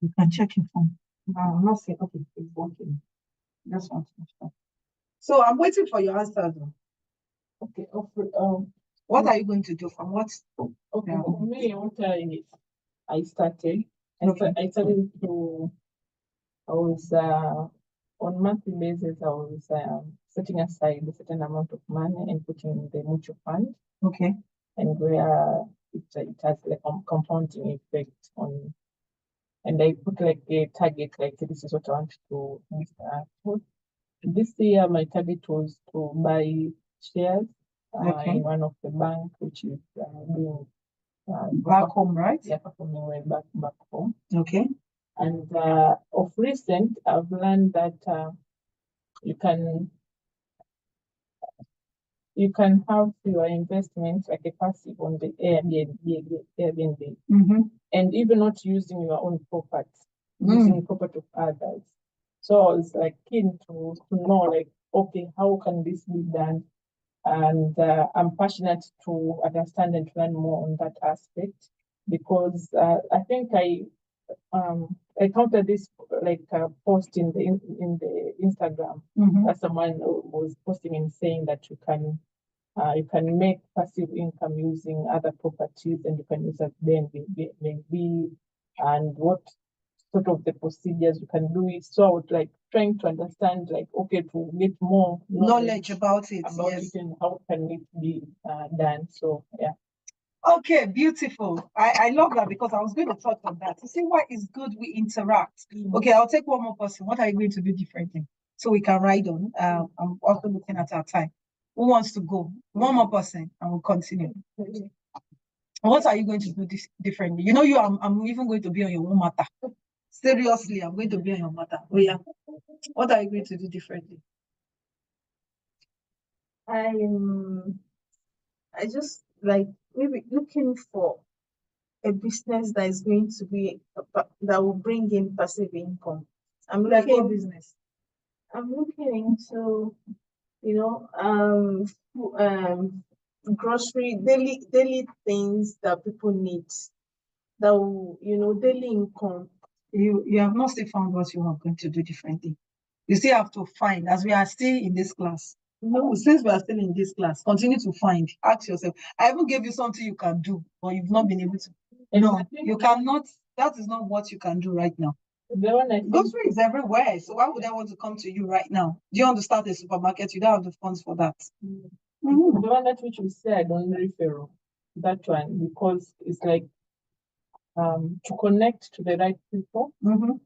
You can check your phone. No, I'm not saying, okay, it's working. Just want to make sure. So I'm waiting for your answer though. Okay. What are you going to do from what? Okay. For me, what I started, I started to, I was on monthly basis, I was setting aside a certain amount of money and putting in the mutual fund. Okay. And where it has like a compounding effect on, and I put like a target, like this is what I want to put. This year, my target was to buy shares in one of the bank, which is doing back home, right? Yeah, performing well back home. Okay. And of recent, I've learned that you can have your investment like a passive on the Airbnb, and even not using your own property, using property of others. So I was like keen to know, like, okay, how can this be done? And I'm passionate to understand and learn more on that aspect, because I think I counted this like post in the Instagram. That someone was posting and saying that you can make passive income using other properties, and you can use as Airbnb, and what sort of the procedures you can do it. So I was like trying to understand, like, okay, to get more knowledge about it, it, and how can it be done. So yeah. Okay, beautiful. I love that, because I was going to talk on that. To see why it's good we interact. Okay, I'll take one more person. What are you going to do differently? So we can ride on. I'm also looking at our time. Who wants to go? One more person and we'll continue. What are you going to do differently? You know, I'm even going to be on your own matter. Seriously, I'm going to be on your matter. Oh yeah. What are you going to do differently? I just like maybe looking for a business that is going to be that will bring in passive income. I'm looking business. I'm looking into, grocery daily things that people need, that will, daily income. You have not still found what you are going to do differently. You still have to find, as we are still in this class. No, since we are still in this class, continue to find. Ask yourself. I even gave you something you can do, but you've not been able to. No, you cannot. That is not what you can do right now. Grocery is everywhere. So why would I want to come to you right now? Do you want to start a supermarket? You don't have the funds for that. The one that which you said on referral, that one, because it's like to connect to the right people, to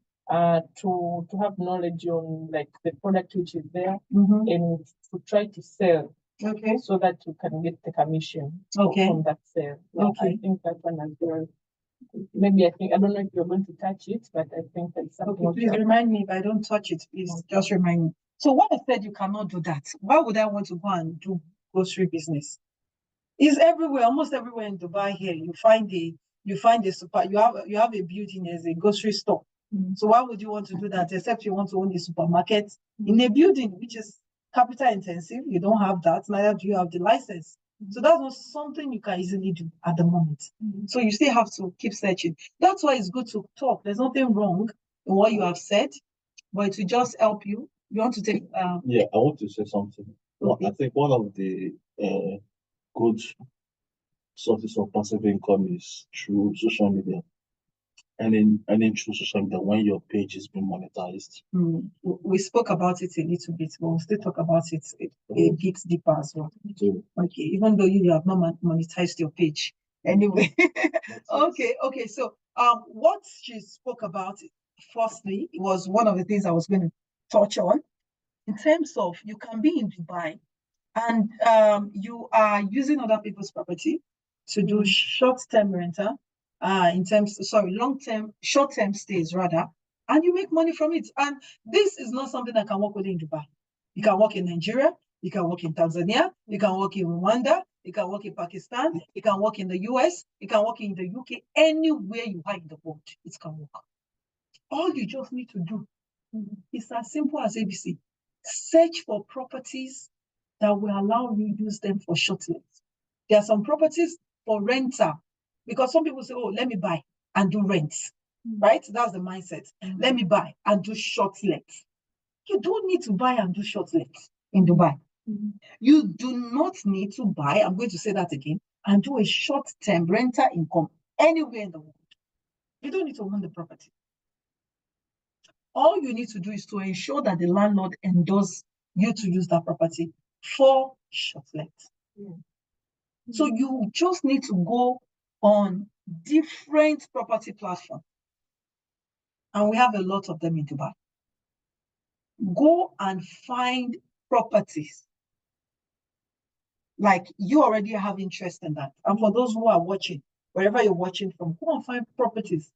have knowledge on like the product which is there, and to try to sell. Okay. So that you can get the commission from that sale. I think that one as well. Maybe I don't know if you're going to touch it, but I think that's something. Okay, please remind me if I don't touch it, please. Just remind me. So what I said, you cannot do that. Why would I want to go and do grocery business? It's everywhere, almost everywhere in Dubai here. You find a super, you have a building as a grocery store. So why would you want to do that, except you want to own a supermarket in a building which is capital intensive? You don't have that, neither do you have the license. So that's not something you can easily do at the moment. So you still have to keep searching. That's why it's good to talk. There's nothing wrong in what you have said, but it will just help you. You want to take Yeah, I want to say something. Okay. I think one of the good sources of passive income is through social media. And then through social media when your page is being monetized. We spoke about it a little bit, but we'll still talk about it a bit deeper as well. Okay, even though you have not monetized your page. Anyway. Okay. So what she spoke about, firstly, was one of the things I was going to touch on. In terms of, you can be in Dubai and you are using other people's property to do short-term rental, short-term stays rather, and you make money from it. And this is not something that can work only in Dubai. You can work in Nigeria, you can work in Tanzania, you can work in Rwanda, you can work in Pakistan, you can work in the US, you can work in the UK, anywhere you are in the world, it can work. All you just need to do is as simple as ABC. Search for properties that will allow you use them for short lease. There are some properties for rental, because some people say, oh, let me buy and do rent. right? That's the mindset. Let me buy and do short let. You don't need to buy and do short let in Dubai. You do not need to buy, I'm going to say that again, and do a short-term rental income anywhere in the world. You don't need to own the property. All you need to do is to ensure that the landlord endorses you to use that property for short let. So you just need to go on different property platforms. And we have a lot of them in Dubai. Go and find properties. Like you already have interest in that. And for those who are watching, wherever you're watching from, go and find properties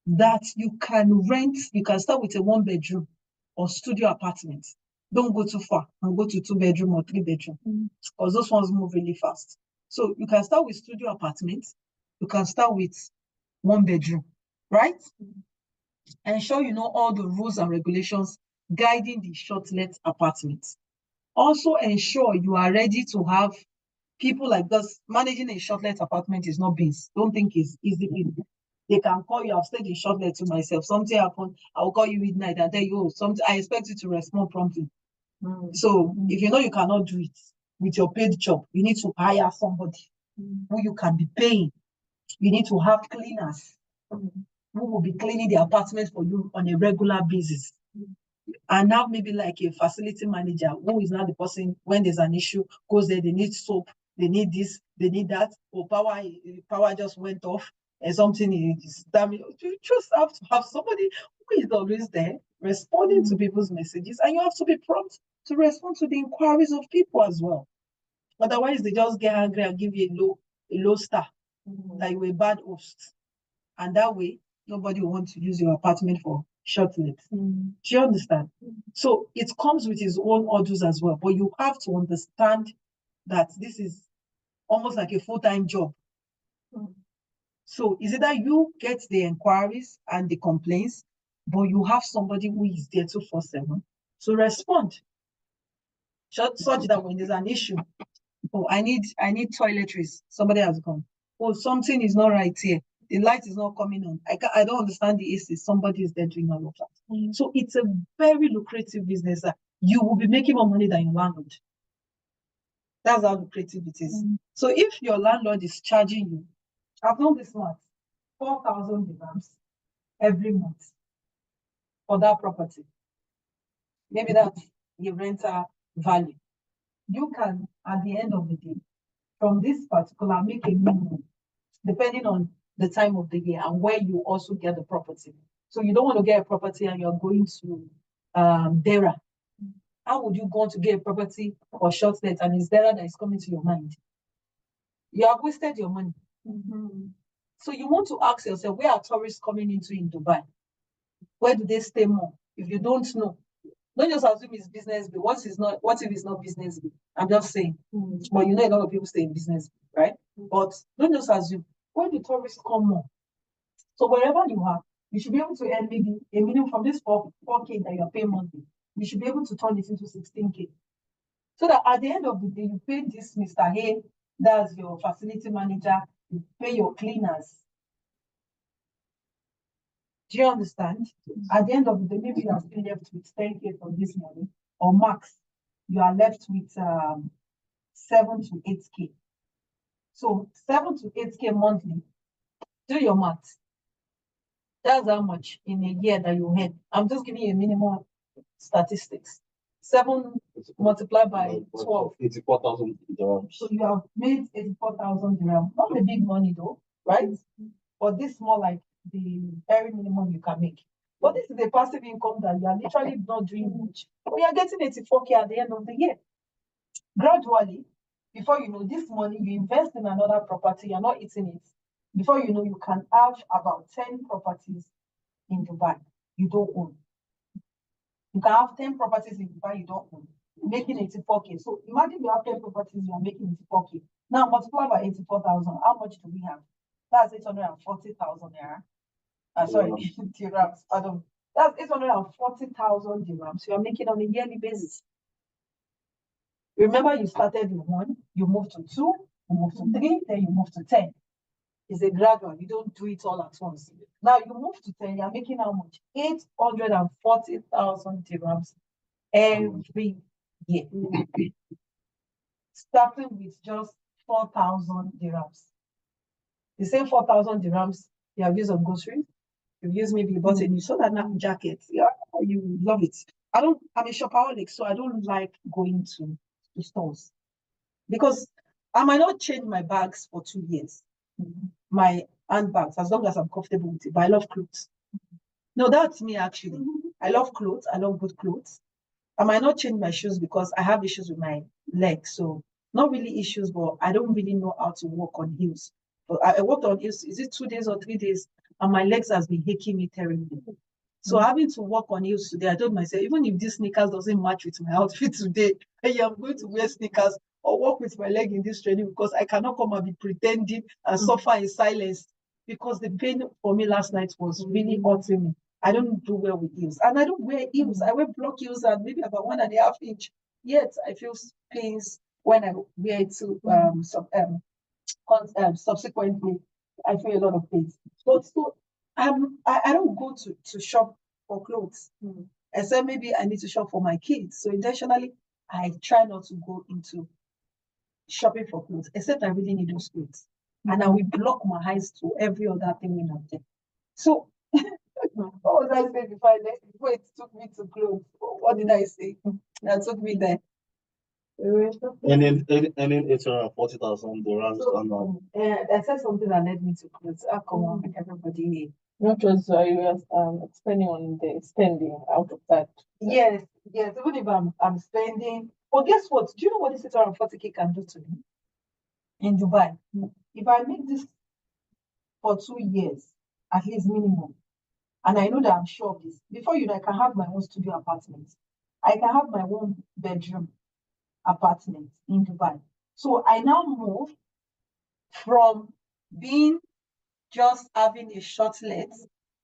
that you can rent. You can start with a 1-bedroom or studio apartment. Don't go too far and go to 2-bedroom or 3-bedroom because those ones move really fast. So you can start with studio apartments. You can start with 1-bedroom, right? Ensure you know all the rules and regulations guiding the short-let apartments. Also ensure you are ready to have people like this. Managing a short-let apartment is not beans. Don't think it's easy. They can call you. I've stayed in short-let to myself. Something happened. I'll call you midnight and tell you, oh, something. I expect you to respond promptly. So if you know you cannot do it with your paid job, you need to hire somebody who you can be paying. You need to have cleaners who will be cleaning the apartment for you on a regular basis. And now maybe like a facility manager who is not the person when there's an issue, goes there, they need soap, they need this, they need that, or power just went off and something is damaged. You just have to have somebody who is always there responding to people's messages, and you have to be prompt to respond to the inquiries of people as well. Otherwise, they just get angry and give you a low star, that you're a bad host. And that way, nobody will want to use your apartment for short let. Do you understand? So it comes with its own orders as well. But you have to understand that this is almost like a full-time job. So is it that you get the inquiries and the complaints, but you have somebody who is there 24/7 to respond, such that when there's an issue, oh, I need toiletries, somebody has gone. Oh, something is not right here. The light is not coming on. I don't understand the AC. Somebody is there doing all of that. So it's a very lucrative business. You will be making more money than your landlord. That's how lucrative it is. So if your landlord is charging you, I've done this month, 4,000 dirhams every month for that property. Maybe that's the rental value. You can, at the end of the day, from this particular, make a minimum, depending on the time of the year and where you also get the property. So you don't want to get a property and you're going to Dera. How would you go to get a property or short let and it's Dera that is coming to your mind? You have wasted your money. So you want to ask yourself, where are tourists coming into in Dubai? Where do they stay more? If you don't know, don't just assume it's business B. What if it's not business B? I'm just saying. But you know a lot of people stay in business B, right? But don't just assume. Where do tourists come more? So wherever you are, you should be able to earn maybe a minimum from this 4K that you're paying monthly. You should be able to turn it into 16K. So that at the end of the day, you pay this Mr. Hay, that's your facility manager, you pay your cleaners. Do you understand? At the end of the day, maybe you are still left with 10K from this money, or max, you are left with 7 to 8K. So 7 to 8K monthly. Do your math. That's how much in a year that you earn. I'm just giving you a minimum statistics. 7 multiplied by 12. 84,000 dirhams. So you have made 84,000 dirhams. Not a big money though, right? But this is more like the very minimum you can make. But this is a passive income that you are literally not doing much. But you are getting 84K at the end of the year. Gradually, before you know this money, you invest in another property, you're not eating it. Before you know, you can have about 10 properties in Dubai you don't own. You can have 10 properties in Dubai you don't own, making 84K. So imagine you have 10 properties, you are making 84K. Now multiply by 84,000. How much do we have? That's 840,000 naira. Sorry, dirhams. Pardon. That's 840,000 dirhams. You are making on a yearly basis. Remember, you started with 1, you moved to 2, you moved to 3, then you moved to 10. It's a gradual. You don't do it all at once. Now you move to 10, you're making how much? 840,000 dirhams every year. Starting with just 4,000 dirhams. The same 4,000 dirhams you have used on groceries. You've used, maybe you bought a new soda jacket. Yeah, you love it. I'm a shopaholic, so I don't like going to stores because I might not change my bags for 2 years. My handbags, as long as I'm comfortable with it. But I love clothes. No, that's me actually. I love clothes. I love good clothes. I might not change my shoes because I have issues with my legs. So not really issues, but I don't really know how to walk on heels. But I walked on heels, is it 2 days or 3 days? And my legs has been aching me terribly. So having to walk on heels today, I told myself, even if this sneakers doesn't match with my outfit today, I am going to wear sneakers or walk with my leg in this training because I cannot come and be pretending and suffer in silence because the pain for me last night was really hurting me. I don't do well with heels. And I don't wear heels. I wear block heels and maybe about 1.5 inch. Yet I feel pains when I wear it to subsequently. I feel a lot of pains. But so I don't go to shop for clothes. Except maybe I need to shop for my kids. So intentionally, I try not to go into shopping for clothes, except I really need those clothes. And I will block my eyes to every other thing when I'm there. So what was I saying before it took me to clothes? What did I say? That took me there. And then 840,000 dirhams. So, I said something that led me to clothes. Come on, everybody. Not just you were spending on the spending out of that. Yes. Even if I'm spending, but guess what? Do you know what this 840K can do to me in Dubai? If I make this for 2 years, at least minimum, and I know that I'm sure of this, before you know, I can have my own studio apartment. I can have my own bedroom apartment in Dubai. So I now move from being just having a short let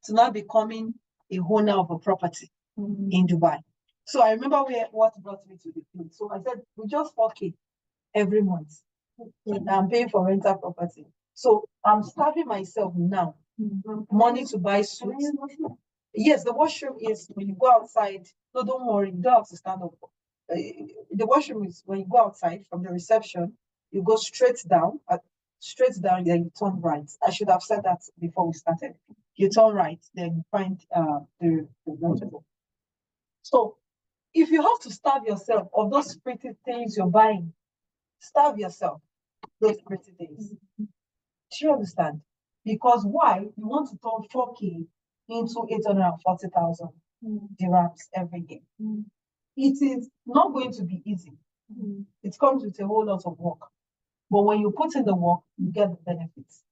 to now becoming a owner of a property in Dubai. So I remember what brought me to the field. So I said, we just 4K every month. And I'm paying for rental property. So I'm starving myself now. Money to buy suits. Yes, the washroom is when you go outside. No, don't worry, you don't have to stand up. The washroom is when you go outside from the reception, you go straight down, then you turn right. I should have said that before we started. You turn right, then you find the washroom. So if you have to starve yourself of those pretty things you're buying, starve yourself those pretty things. Do you understand? Because why? You want to turn 4K into 840,000 dirhams every year. It is not going to be easy. It comes with a whole lot of work. But when you put in the work, you get the benefits.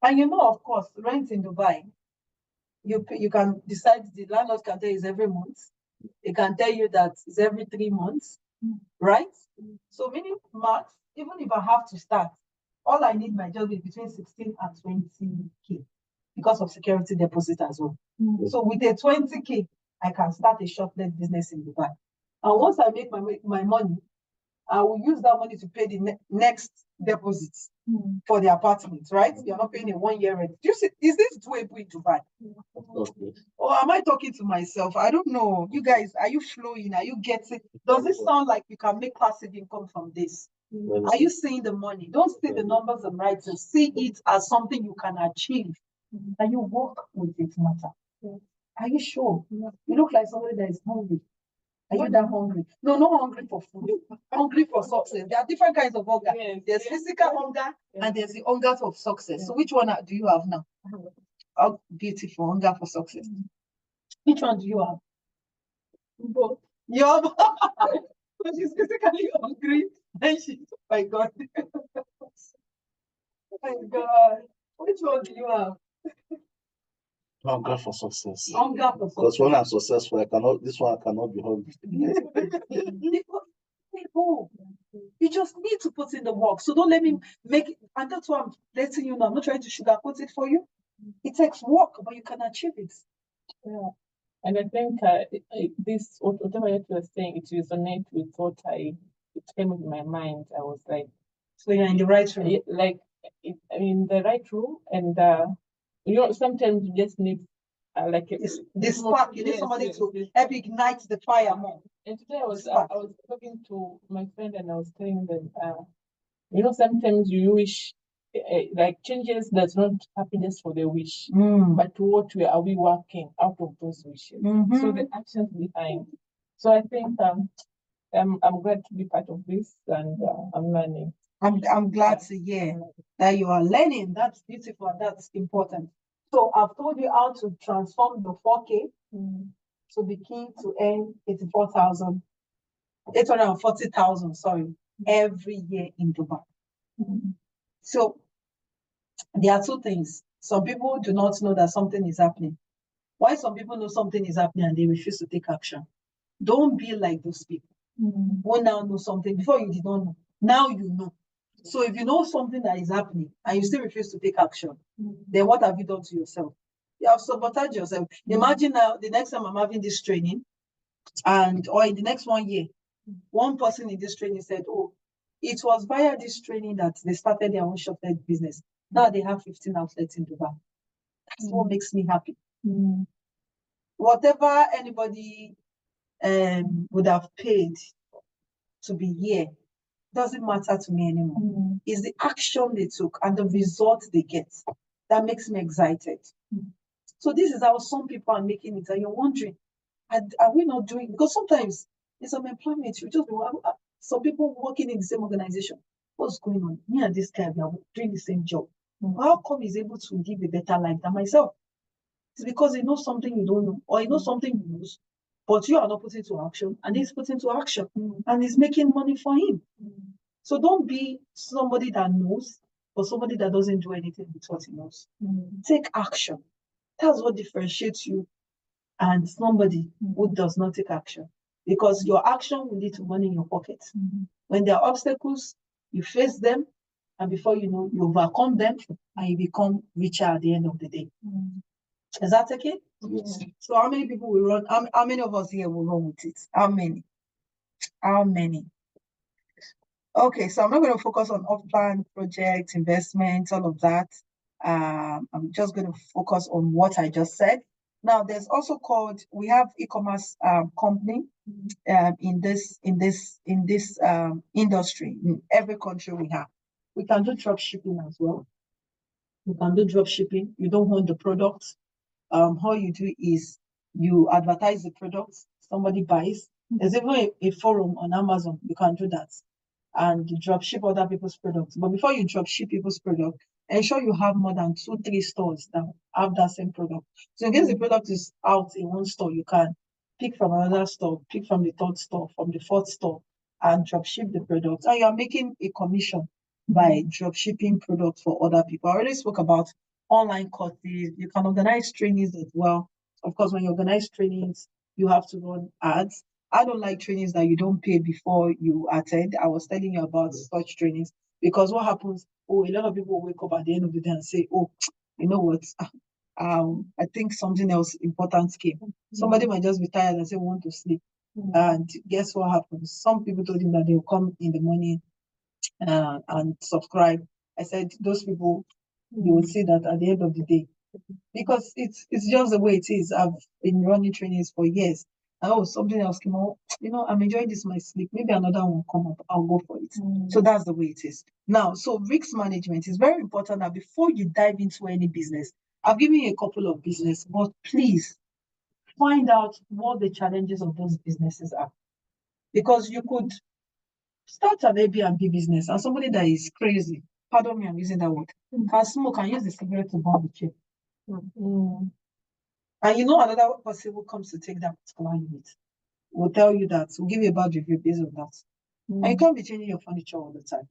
And you know, of course, rent in Dubai, you can decide, the landlord can tell you it's every month. They can tell you that it's every 3 months, right? So meaning max, even if I have to start, all I need might just be between 16 and 20K because of security deposit as well. So with a 20K, I can start a short-let business in Dubai. And once I make my money, I will use that money to pay the next deposits for the apartment, right? You're not paying a 1-year rent. Do you see, is this doable in Dubai? Okay. Or am I talking to myself? I don't know. You guys, are you flowing? Are you getting? Does it sound like you can make passive income from this? Are you seeing the money? Don't see the numbers and writes. See it as something you can achieve. And you work with it matter. Are you sure? You look like somebody that is hungry. Are you that hungry? No, not hungry for food. Hungry for success. There are different kinds of hunger. There's physical hunger and there's the hunger of success. So which one do you have now? Oh, beautiful. Hunger for success. Which one do you have? Both. You have so she's physically hungry and she's, oh my God. Oh my God. Which one do you have? Hunger for success. Hunger for success. Because when I'm successful, this one I cannot be hungry. You just need to put in the work. So don't let me make it. And that's why I'm letting you know. I'm not trying to sugarcoat it for you. It takes work, but you can achieve it. Yeah. And I think this, whatever you were saying, it resonates with what it came in my mind. I was like, so you're in the right room. Like in the right room, and sometimes you just need like this spark. You need somebody to help ignite the fire more. And today I was talking to my friend, and I was telling them, sometimes you wish, like changes does not happen just for the wish, but what way are we working out of those wishes? So the actions behind. So I think I'm glad to be part of this, and I'm learning. I'm glad to hear that you are learning. That's beautiful and that's important. So I've told you how to transform your 4K to be key to earn 840,000, sorry, every year in Dubai. So there are two things. Some people do not know that something is happening. Why some people know something is happening and they refuse to take action? Don't be like those people who now know something before you did not know. Now you know. So if you know something that is happening and you still refuse to take action, then what have you done to yourself? You have sabotaged yourself. Imagine now the next time I'm having this training, or in the next 1 year, one person in this training said, oh, it was via this training that they started their own shop-led business. Now they have 15 outlets in Dubai. That's what makes me happy. Whatever anybody would have paid to be here doesn't matter to me anymore. It's the action they took and the result they get that makes me excited. So this is how some people are making it, and you're wondering, are we not doing? Because sometimes in some employment, you just some people working in the same organization. What's going on? Me and this guy, we are doing the same job. How come he's able to live a better life than myself? It's because he knows something you don't know, or he knows something you know, but you are not putting to action, and he's putting to action, and he's making money for him. So don't be somebody that knows, or somebody that doesn't do anything with what he knows. Take action. That's what differentiates you and somebody who does not take action. Because your action will lead to money in your pocket. When there are obstacles, you face them, and before you know, you overcome them, and you become richer at the end of the day. Is that okay? Yes. So how many people will run? How many of us here will run with it? How many? How many? Okay, so I'm not going to focus on off-plan projects, investments, all of that. I'm just going to focus on what I just said. Now, there's also we have e-commerce company in this industry. In every country we have. We can do drop shipping as well. You can do drop shipping. You don't want the product. All you do is you advertise the product, somebody buys. There's even a forum on Amazon. You can do that. And drop ship other people's products. But before you drop ship people's product, ensure you have more than 2-3 stores that have that same product. So in case the product is out in one store, you can pick from another store, pick from the third store, from the fourth store, and drop ship the product. And you are making a commission by drop shipping products for other people. I already spoke about online courses. You can organize trainings as well. Of course, when you organize trainings, you have to run ads. I don't like trainings that you don't pay before you attend. I was telling you about such trainings because what happens, a lot of people wake up at the end of the day and say, oh, you know what, I think something else important came. Somebody might just be tired and say, want to sleep. And guess what happens? Some people told him that they'll come in the morning and subscribe. I said, those people, you will see that at the end of the day, because it's just the way it is. I've been running trainings for years. Oh, something else came out. I'm enjoying this my sleep. Maybe another one will come up. I'll go for it. So that's the way it is. Now, so risk management is very important that before you dive into any business, I've given you a couple of business, but please find out what the challenges of those businesses are. Because you could start an Airbnb business and somebody that is crazy, pardon me, I'm using that word, can smoke and use the cigarette to burn the chair. And another person who comes to take that particular unit will tell you that, will give you a bad review based on that. And you can't be changing your furniture all the time.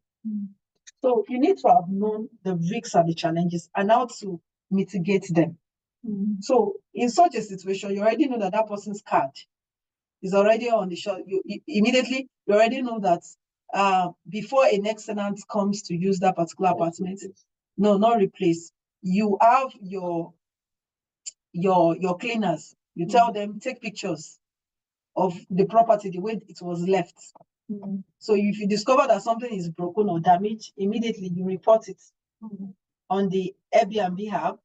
So you need to have known the risks and the challenges and how to mitigate them. So in such a situation, you already know that person's card is already on the shop. You already know that before a next tenant comes to use that particular apartment, no, not replace. You have your cleaners. You tell them, take pictures of the property the way it was left. So if you discover that something is broken or damaged, immediately you report it on the Airbnb app.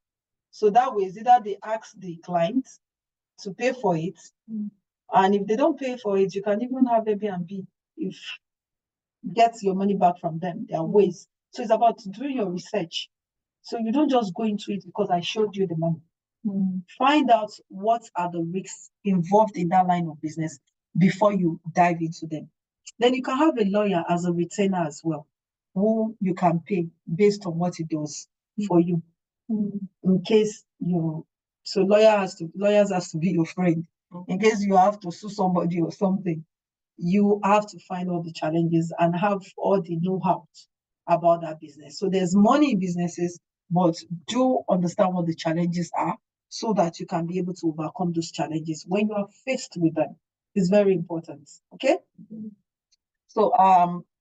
So that way, it's either they ask the client to pay for it, and if they don't pay for it, you can even have Airbnb if get your money back from them. There are ways. So it's about doing your research. So you don't just go into it because I showed you the money. Find out what are the risks involved in that line of business before you dive into them. Then you can have a lawyer as a retainer as well, who you can pay based on what it does for you. In case so lawyers has to be your friend. In case you have to sue somebody or something, you have to find all the challenges and have all the know-how about that business. So there's money in businesses, but do understand what the challenges are so that you can be able to overcome those challenges when you are faced with them. It's very important. Okay. So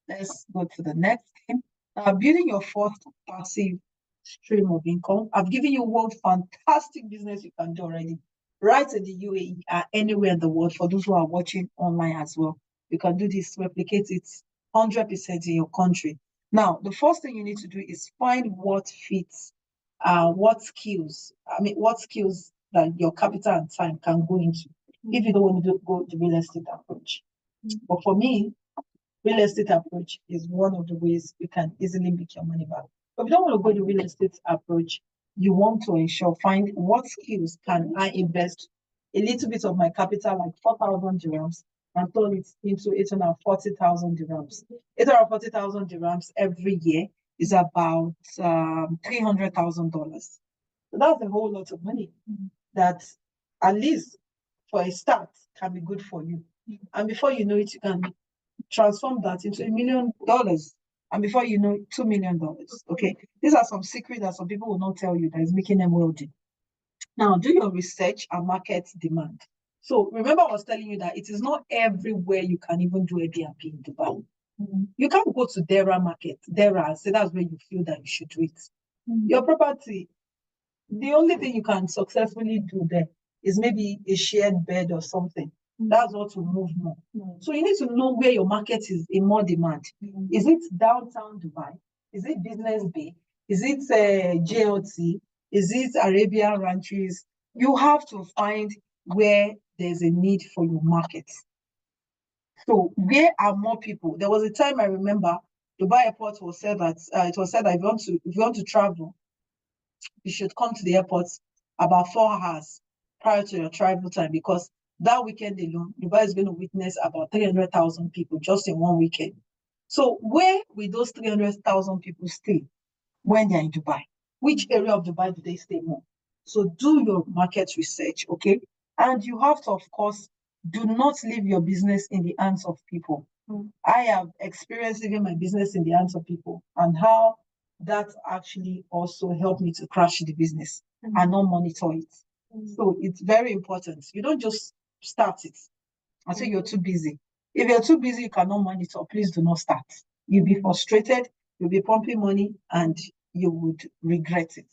let's go to the next thing. Building your first passive stream of income. I've given you one fantastic business you can do already, right in the UAE or anywhere in the world. For those who are watching online as well, you can do this, replicate it 100% in your country. Now, the first thing you need to do is find what fits, what skills that your capital and time can go into if you don't want to go the real estate approach. But for me, real estate approach is one of the ways you can easily make your money back. But if you don't want to go the real estate approach, you want to find what skills can I invest a little bit of my capital, like 4,000 dirhams, and turn it into 840,000 dirhams. 840,000 dirhams every year is about $300,000. So that's a whole lot of money that, at least for a start, can be good for you. And before you know it, you can transform that into $1 million. And before you know, $2 million. Okay. These are some secrets that some people will not tell you that is making them wealthy. Now, do your research and market demand. So remember, I was telling you that it is not everywhere you can even do Airbnb in Dubai. You can't go to Dera market, Dera, and say that's where you feel that you should do it. Your property, the only thing you can successfully do there is maybe a shared bed or something. That's what will move more. So you need to know where your market is in more demand. Is it downtown Dubai? Is it Business Bay? Is it JLT? Is it Arabian ranches? You have to find where there's a need for your market. So where are more people? There was a time I remember Dubai Airport was said that it was said that if you want to travel, you should come to the airport about 4 hours prior to your travel time, because that weekend alone, Dubai is going to witness about 300,000 people just in one weekend. So where will those 300,000 people stay when they're in Dubai? Which area of Dubai do they stay more? So do your market research, okay? And you have to, of course, do not leave your business in the hands of people. I have experienced leaving my business in the hands of people and how that actually also helped me to crash the business and not monitor it. So it's very important. You don't just start it and say you're too busy. If you're too busy, you cannot monitor, please do not start. You'll be frustrated, you'll be pumping money, and you would regret it.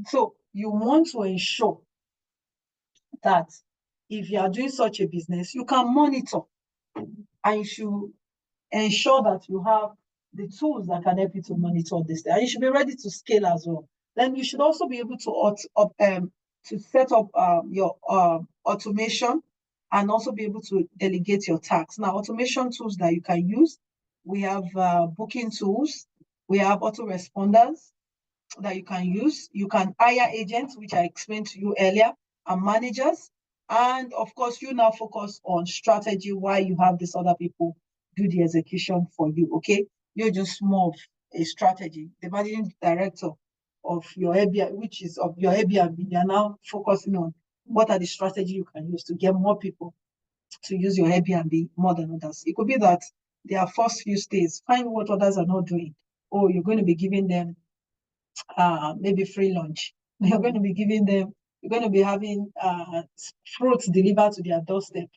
So you want to ensure that if you are doing such a business, you can monitor, and you should ensure that you have the tools that can help you to monitor this. And you should be ready to scale as well. Then you should also be able to set up your automation and also be able to delegate your tasks. Now, automation tools that you can use, we have booking tools, we have autoresponders that you can use. You can hire agents, which I explained to you earlier, and managers. And of course, you now focus on strategy while you have these other people do the execution for you, okay? You're just more of a strategy. The managing director of your Airbnb, which is of your Airbnb, you're now focusing on what are the strategy you can use to get more people to use your Airbnb more than others. It could be that their first few stays, find what others are not doing. Or you're going to be giving them maybe free lunch. You're going to be giving them, you're going to be having fruits delivered to their doorstep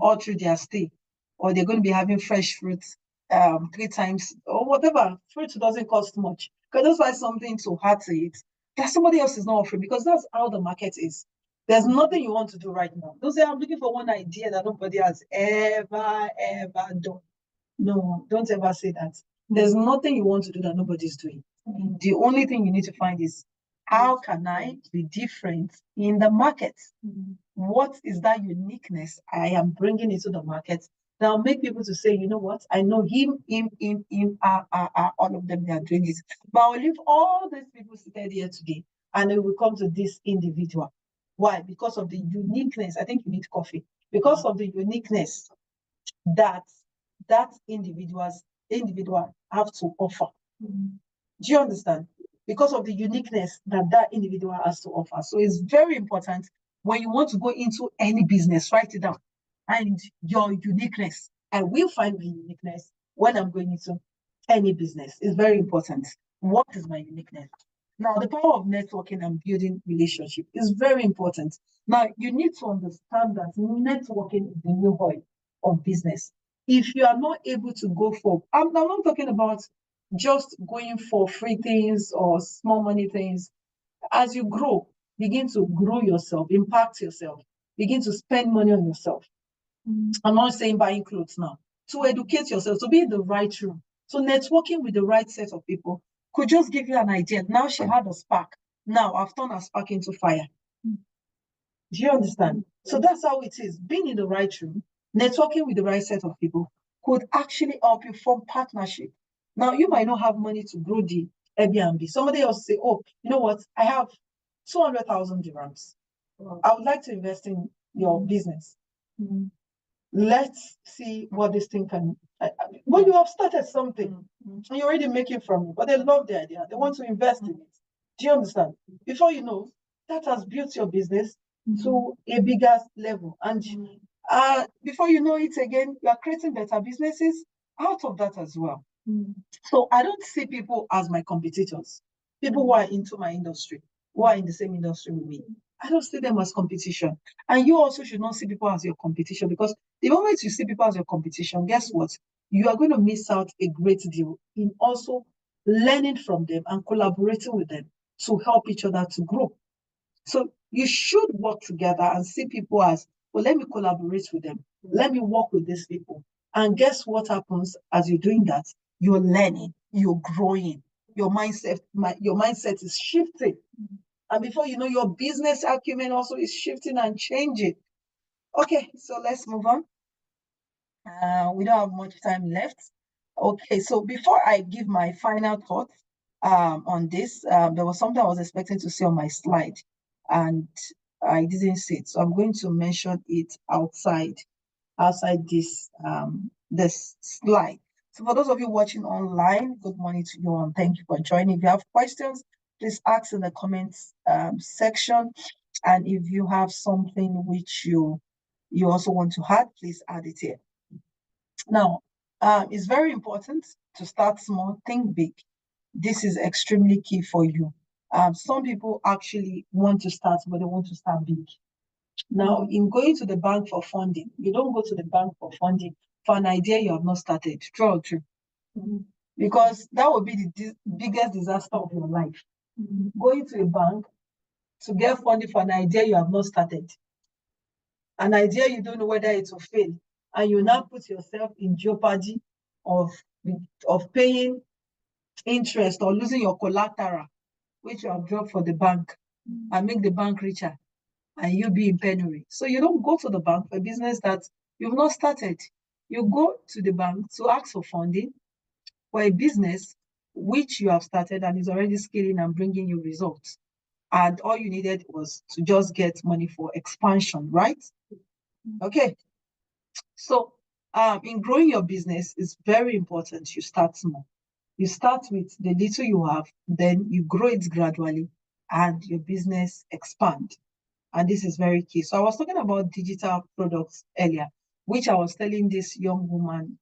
all through their stay. Or they're going to be having fresh fruits 3 times or whatever. Fruit doesn't cost much. Because just buy something to add to it that somebody else is not offering, because that's how the market is. There's nothing you want to do right now. Don't say, I'm looking for one idea that nobody has ever done. No, don't ever say that. There's nothing you want to do that nobody's doing. The only thing you need to find is, how can I be different in the market? What is that uniqueness I am bringing into the market that will make people to say, you know what, I know him, all of them, they are doing it. But I'll leave all these people seated here today and it will come to this individual. Why? Because of the uniqueness. I think you need coffee. Because of the uniqueness that individual have to offer. Do you understand? Because of the uniqueness that individual has to offer. So it's very important when you want to go into any business, write it down. And your uniqueness. I will find my uniqueness when I'm going into any business. It's very important. What is my uniqueness? Now, the power of networking and building relationship is very important. Now, you need to understand that networking is the new oil of business. If you are not able to go for, I'm not talking about just going for free things or small money things. As you grow, begin to grow yourself, impact yourself, begin to spend money on yourself. I'm not saying buying clothes now. To educate yourself, to be in the right room. So networking with the right set of people could just give you an idea. Now she had a spark. Now I've turned a spark into fire. Do you understand? So that's how it is. Being in the right room, networking with the right set of people could actually help you form partnership. Now, you might not have money to grow the Airbnb. Somebody else say, oh, you know what? I have 200,000 dirhams. I would like to invest in your business. Let's see what this thing can. When you have started something and you're already making from it, but they love the idea, they want to invest in it. Do you understand? Before you know, that has built your business to a bigger level. And before you know it again, you are creating better businesses out of that as well. So I don't see people as my competitors. People who are into my industry, who are in the same industry with me. I don't see them as competition. And you also should not see people as your competition, because the moment you see people as your competition, guess what? You are going to miss out a great deal in also learning from them and collaborating with them to help each other to grow. So you should work together and see people as, well, let me collaborate with them. Let me work with these people. And guess what happens as you're doing that? You're learning, you're growing, your mindset is shifting. And before you know, your business acumen also is shifting and changing. Okay, so let's move on. We don't have much time left. Okay, so before I give my final thoughts on this, there was something I was expecting to see on my slide, and I didn't see it. So I'm going to mention it outside this this slide. So for those of you watching online, good morning to you and thank you for joining. If you have questions, please ask in the comments section. And if you have something which you also want to add, please add it here. Now, it's very important to start small, think big. This is extremely key for you. Some people actually want to start, but they want to start big. Now, in going to the bank for funding, you don't go to the bank for funding for an idea you have not started. True or true? Because that would be the biggest disaster of your life. Going to a bank to get funding for an idea you have not started. An idea you don't know whether it will fail. And you now put yourself in jeopardy of paying interest or losing your collateral, which you have dropped for the bank, and make the bank richer, and you be in penury. So you don't go to the bank for a business that you've not started. You go to the bank to ask for funding for a business which you have started and is already scaling and bringing you results. And all you needed was to just get money for expansion, right? Okay. So in growing your business, it's very important you start small. You start with the little you have, then you grow it gradually, and your business expand. And this is very key. So I was talking about digital products earlier, which I was telling this young woman.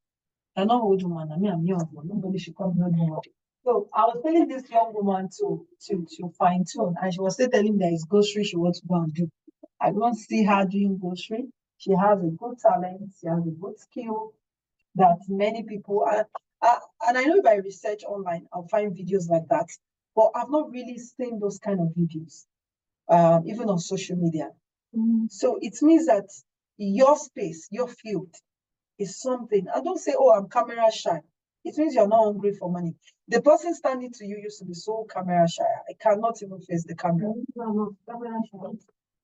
I'm not old woman, I'm young. Nobody should call me old woman. So I was telling this young woman to fine tune, and she was still telling me there is grocery she wants to go and do. I don't see her doing grocery. She has a good talent. She has a good skill that many people are. And I know if I research online, I'll find videos like that. But I've not really seen those kind of videos, even on social media. So it means that your space, your field, is something. I don't say, oh, I'm camera shy. it means you're not hungry for money. The person standing to you used to be so camera shy. I cannot even face the camera.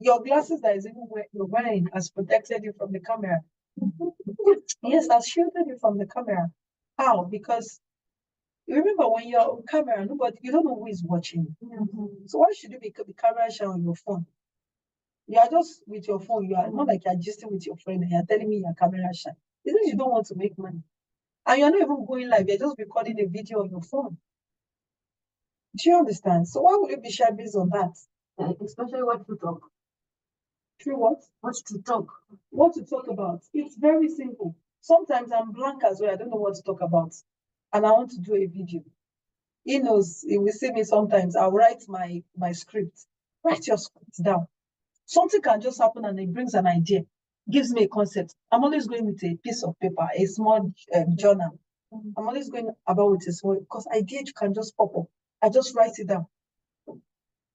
Your glasses that is even you're wearing has protected you from the camera. Yes, has shielded you from the camera. How? Because you remember when you're on camera, you don't know who is watching. So why should you be camera shy on your phone? You are just with your phone. You are not like you're gisting with your friend and you're telling me you're camera shy. It means you don't want to make money. And you're not even going live, you're just recording a video on your phone. Do you understand? So why would you be shy based on that? Especially what to talk. Through what? What to talk. What to talk about? It's very simple. Sometimes I'm blank as well. I don't know what to talk about. And I want to do a video. He knows, he will see me sometimes. I'll write my script. Write your script down. Something can just happen and it brings an idea, gives me a concept. I'm always going with a piece of paper, a small journal. I'm always going about with a small, because idea can just pop up. I just write it down.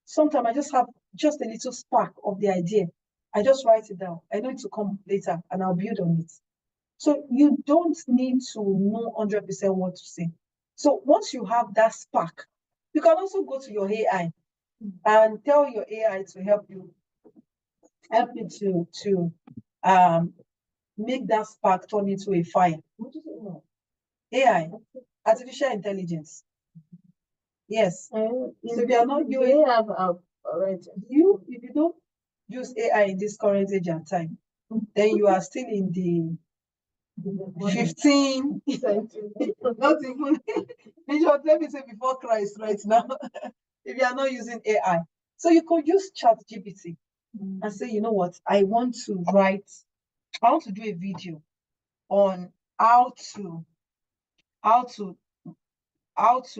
Sometimes I just have just a little spark of the idea. I just write it down. I know it will come later and I'll build on it. So you don't need to know 100% what to say. So once you have that spark, you can also go to your AI and tell your AI to help you to make that spark turn into a fire. AI, artificial intelligence. Yes. So if you are not you have already. if you don't use AI in this current age and time, then you are still in the 15, not even, let me say before Christ right now, if you are not using AI. So you could use ChatGPT and say, you know what, I want to do a video on how to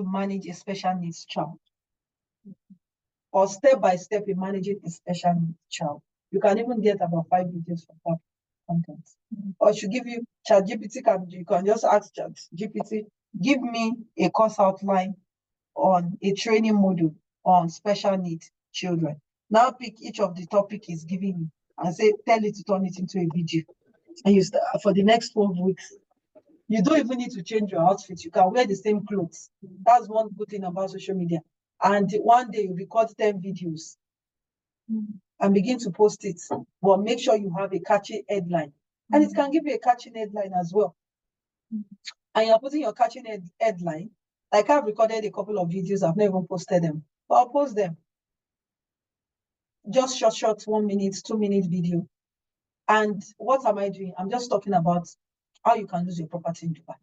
manage a special needs child, or step by step in managing a special needs child. You can even get about 5 videos for that content. Or should give you ChatGPT, you can just ask ChatGPT, give me a course outline on a training module on special needs children. Now pick each of the topic is giving you and say, tell it to turn it into a video. And you start for the next 12 weeks. You don't even need to change your outfit. You can wear the same clothes. That's one good thing about social media. And one day you record 10 videos and begin to post it. But make sure you have a catchy headline. And it can give you a catchy headline as well. And you're putting your catchy headline. Like I've recorded a couple of videos, I've never even posted them, but I'll post them. Just short 1 minute, 2 minute video. And what am I doing? I'm just talking about how you can lose your property in Dubai.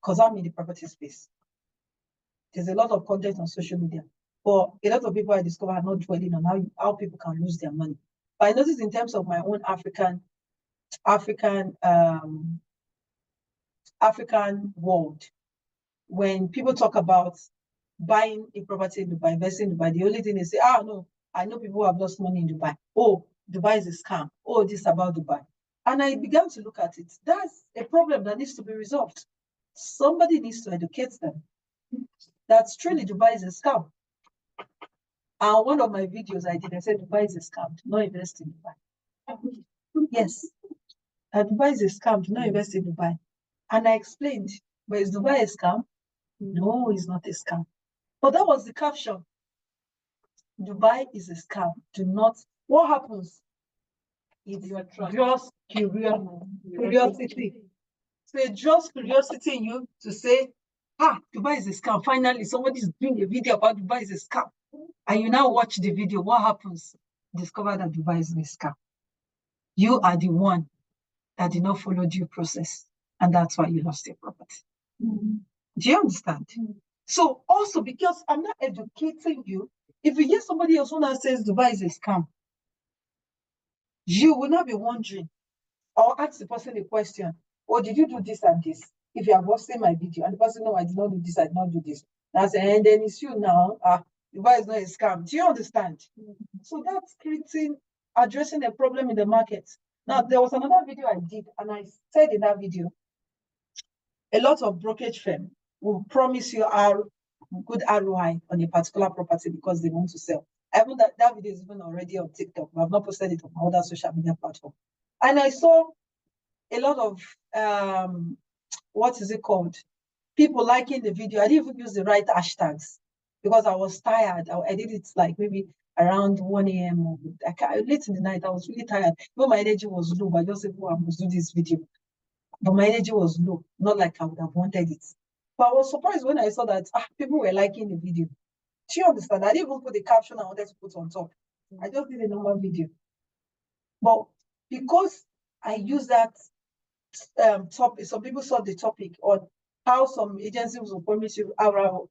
Because I'm in the property space. There's a lot of content on social media, but a lot of people I discover are not dwelling on how people can lose their money. But I noticed in terms of my own African world, when people talk about buying a property in Dubai, investing in Dubai, the only thing they say, no, I know people who have lost money in Dubai. Oh, Dubai is a scam. Oh, this about Dubai. And I began to look at it. That's a problem that needs to be resolved. Somebody needs to educate them. That's truly Dubai is a scam. And one of my videos I did, I said Dubai is a scam. Do not invest in Dubai. Yes. Dubai is a scam. Do not invest in Dubai. And I explained, but is Dubai a scam? No, it's not a scam. But that was the caption. Dubai is a scam. Do not. What happens? It draws curiosity. So it draws curiosity in you to say, Dubai is a scam. Finally, somebody is doing a video about Dubai is a scam. And you now watch the video. What happens? Discover that Dubai is a scam. You are the one that did not follow due process. And that's why you lost your property. Do you understand? So also, because I'm not educating you, if you hear somebody else who now says Dubai is a scam, you will not be wondering or ask the person a question, did you do this and this? If you have watched my video and the person, no, I did not do this, I did not do this. That's and then it's you now, Dubai is not a scam. Do you understand? So that's addressing a problem in the market. Now, there was another video I did, and I said in that video, a lot of brokerage firm will promise you good ROI on a particular property because they want to sell. Even that video is even already on TikTok, but I've not posted it on my other social media platform. And I saw a lot of what is it called? people liking the video. I didn't even use the right hashtags because I was tired. I did it like maybe around 1 a.m. or late in the night. I was really tired. But my energy was low. But I just said, oh, I must do this video. But my energy was low, not like I would have wanted it. But I was surprised when I saw that people were liking the video. Do you understand? I didn't even put the caption I wanted to put on top. I just did a normal video. But because I used that topic, some people saw the topic on how some agencies will promise you IROI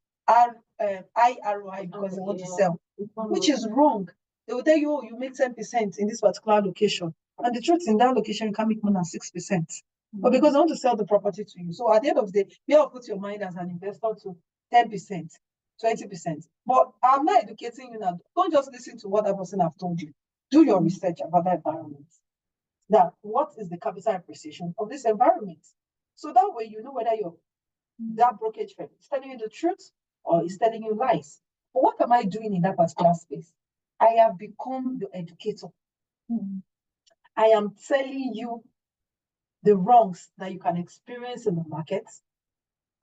because they want to sell, which is wrong. They will tell you, oh, you make 10% in this particular location. And the truth, in that location, you can't make more than 6%. But because they want to sell the property to you. So at the end of the day, you have to put your mind as an investor to 10%, 20%. But I'm not educating you now. Don't just listen to what that person have told you. Do your research about that environment. Now, what is the capital appreciation of this environment? So that way you know whether that brokerage firm is telling you the truth or is telling you lies. But what am I doing in that particular space? I have become your educator. I am telling you the wrongs that you can experience in the market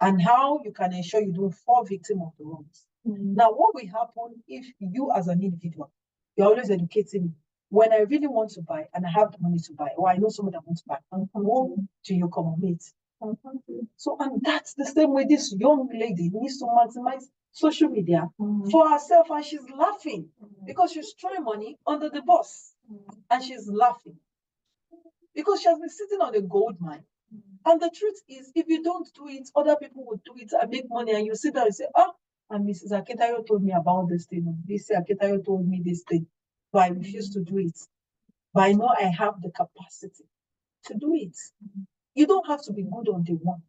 and how you can ensure you don't fall victim of the wrongs. Now, what will happen if you as an individual, you're always educating me? When I really want to buy and I have the money to buy, or I know someone that wants to buy, who do you come and meet? So, and that's the same way this young lady needs to maximize social media for herself, and she's laughing because she's throwing money under the bus, and she's laughing because she has been sitting on a gold mine. And the truth is, if you don't do it, other people will do it and make money, and you sit there and say, oh, and Mrs. Aketayo told me about this thing, Mrs. Aketayo told me this thing, but I refuse to do it. But I know I have the capacity to do it. You don't have to be good on day one.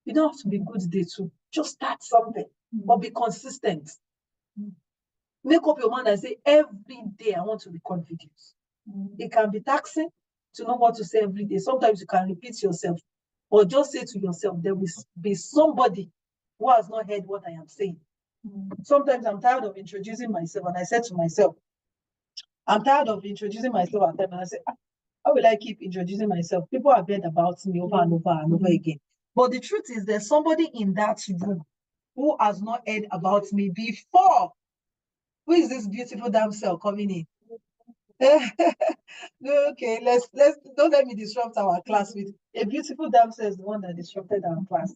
You don't have to be good day two. Just start something, but be consistent. Make up your mind and say, every day I want to record videos. It can be taxing to know what to say every day. Sometimes you can repeat yourself, or just say to yourself, there will be somebody who has not heard what I am saying. Sometimes I'm tired of introducing myself, and I said to myself, I'm tired of introducing myself at times, and I say, how will I keep introducing myself? People have heard about me over and over and over again. But the truth is, there's somebody in that room who has not heard about me before. Who is this beautiful damsel coming in? Okay, let's don't let me disrupt our class with a beautiful damsel is the one that disrupted our class.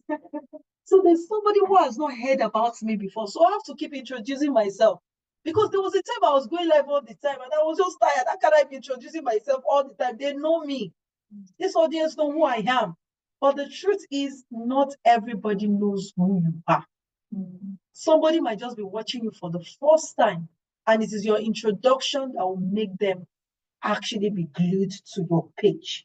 So there's somebody who has not heard about me before. So I have to keep introducing myself. Because there was a time I was going live all the time and I was just tired. How can I be introducing myself all the time? They know me. This audience know who I am. But the truth is, not everybody knows who you are. Somebody might just be watching you for the first time, and it is your introduction that will make them actually be glued to your page.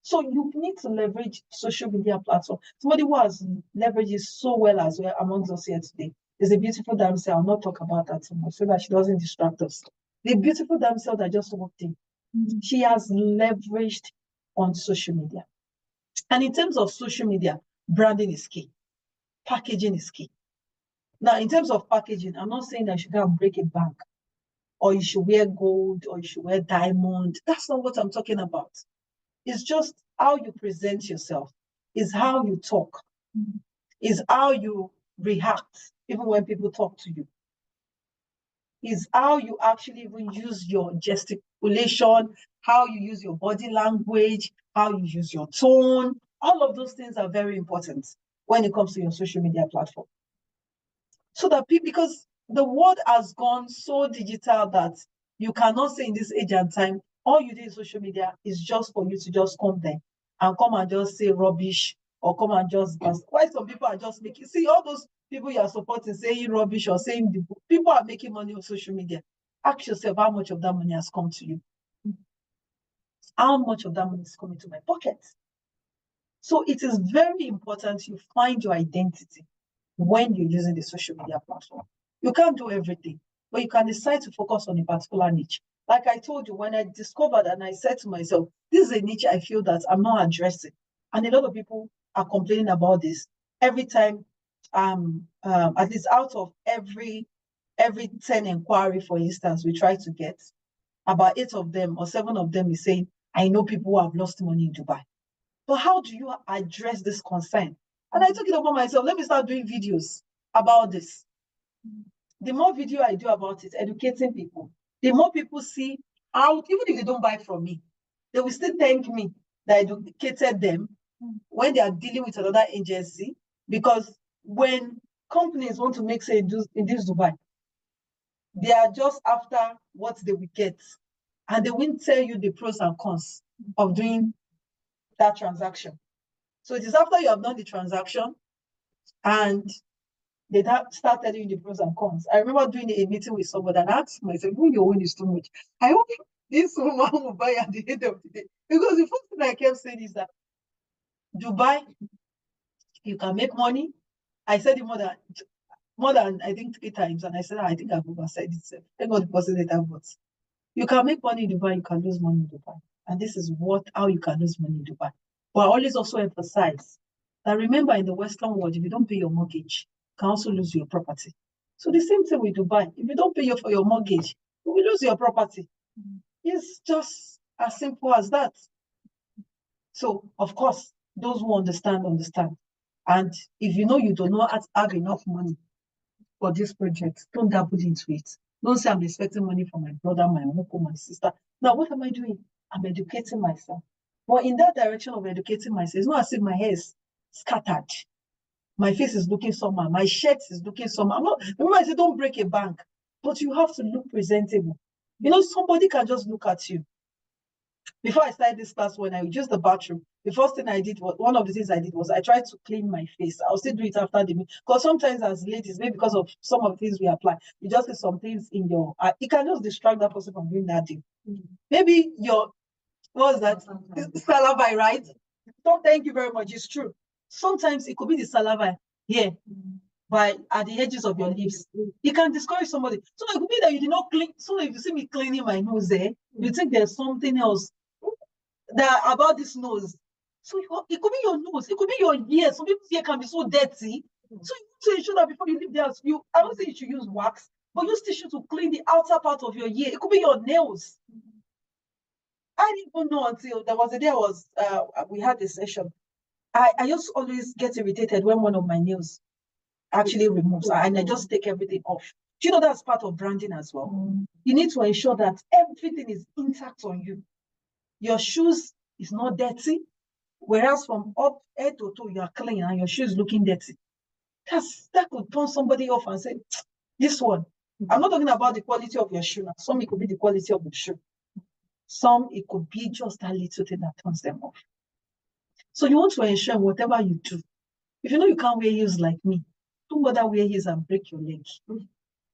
So you need to leverage social media platform. Somebody who has leveraged it so well as well amongst us here today is a beautiful damsel. I'll not talk about that too much so that she doesn't distract us. The beautiful damsel that just walked in, she has leveraged on social media. And in terms of social media, branding is key. Packaging is key. Now, in terms of packaging, I'm not saying that you should go and break a bank, or you should wear gold, or you should wear diamond. That's not what I'm talking about. It's just how you present yourself, is how you talk, is how you react, even when people talk to you, is how you actually even use your gesticulation, how you use your body language, how you use your tone. All of those things are very important when it comes to your social media platform. So that people, because the world has gone so digital that you cannot say in this age and time, all you do in social media is just for you to just come there and come and just say rubbish or come and just bust. Why some people are just making, see all those people you are supporting saying rubbish or saying the people are making money on social media. Ask yourself how much of that money has come to you. How much of that money is coming to my pocket? So it is very important you find your identity when you're using the social media platform. You can't do everything, but you can decide to focus on a particular niche. Like I told you, when I discovered and I said to myself, this is a niche I feel that I'm not addressing. And a lot of people are complaining about this. Every time, at least out of every 10 inquiry, for instance, we try to get, about 8 of them or 7 of them is saying, I know people who have lost money in Dubai. But how do you address this concern? And I took it upon myself, let me start doing videos about this. The more video I do about it, educating people, the more people see how, even if they don't buy from me, they will still thank me that I educated them when they are dealing with another agency. Because when companies want to make say in this Dubai, they are just after what they will get, and they won't tell you the pros and cons of doing that transaction. So it is after you have done the transaction and they start telling you the pros and cons. I remember doing a meeting with somebody and asked myself, who your own is too much. I hope this woman will buy at the end of the day. Because the first thing I kept saying is that Dubai, you can make money. I said it more than I think 3 times, and I said I think I've oversaid it. Thank God the person said that, but you can make money in Dubai, you can lose money in Dubai. And this is how you can lose money in Dubai. But I always also emphasize that remember, in the Western world, if you don't pay your mortgage, you can also lose your property. So the same thing with Dubai. If you don't pay for your mortgage, you will lose your property. It's just as simple as that. So, of course, those who understand. And if you know you do not have enough money for this project, don't dabble into it. Don't say I'm expecting money from my brother, my uncle, my sister. Now, what am I doing? I'm educating myself. But in that direction of educating myself, it's not as if my hair is scattered. My face is looking somehow. My shirt is looking somehow. Remember, I said don't break a bank, but you have to look presentable. You know, somebody can just look at you. Before I started this class, when I used the bathroom, the first thing I did was, one of the things I did was I tried to clean my face. I'll still do it after the meeting. Because sometimes as ladies, maybe because of some of the things we apply, you just get some things in your eye. It can just distract that person from doing that thing. Maybe your, what was that? Saliva, right? Don't thank you very much. It's true. Sometimes it could be the saliva here, at the edges of your lips. It can discourage somebody. So it could be that you did not clean. So if you see me cleaning my nose there, you think there's something else about this nose. So it could be your nose, it could be your ear. Some people's ear can be so dirty. So you need to ensure that before you leave the house, I don't say you should use wax, but use tissue to clean the outer part of your ear. It could be your nails. I didn't even know until there was a day we had a session. I just always get irritated when one of my nails actually removes, and I just take everything off. Do you know that's part of branding as well? You need to ensure that everything is intact on you. Your shoes is not dirty, whereas from up head to toe you are clean and your shoes looking dirty. That could turn somebody off and say, this one. I'm not talking about the quality of your shoe. Some it could be the quality of the shoe. Some it could be just that little thing that turns them off. So you want to ensure whatever you do, if you know you can't wear heels like me, don't bother wear heels and break your leg.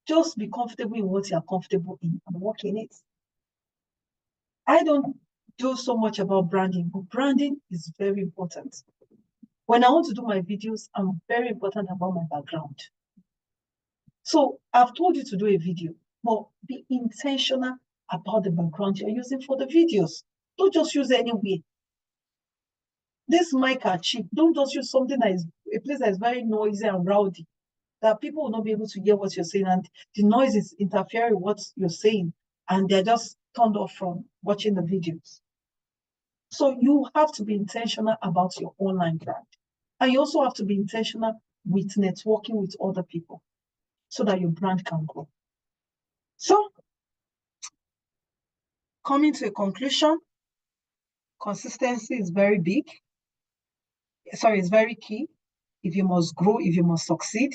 Just be comfortable in what you are comfortable in and work in it. I don't do so much about branding, but branding is very important. When I want to do my videos, I'm very important about my background. So I've told you to do a video, but be intentional about the background you're using for the videos. Don't just use anywhere. This mic are cheap. Don't just use something that is a place that is very noisy and rowdy, that people will not be able to hear what you're saying, and the noise is interfering with what you're saying, and they're just turned off from watching the videos. So you have to be intentional about your online brand. And you also have to be intentional with networking with other people so that your brand can grow. So, coming to a conclusion, consistency is very big. Sorry, it's very key. If you must grow, if you must succeed,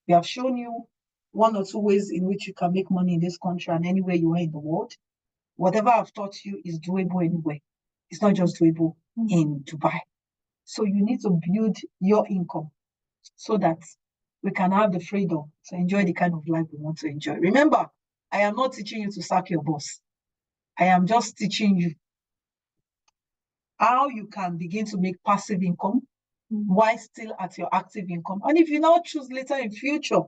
we have shown you 1 or 2 ways in which you can make money in this country and anywhere you are in the world. Whatever I've taught you is doable anywhere. It's not just doable in Dubai. So you need to build your income so that we can have the freedom to enjoy the kind of life we want to enjoy. Remember, I am not teaching you to sack your boss. I am just teaching you how you can begin to make passive income while still at your active income. And if you now choose later in future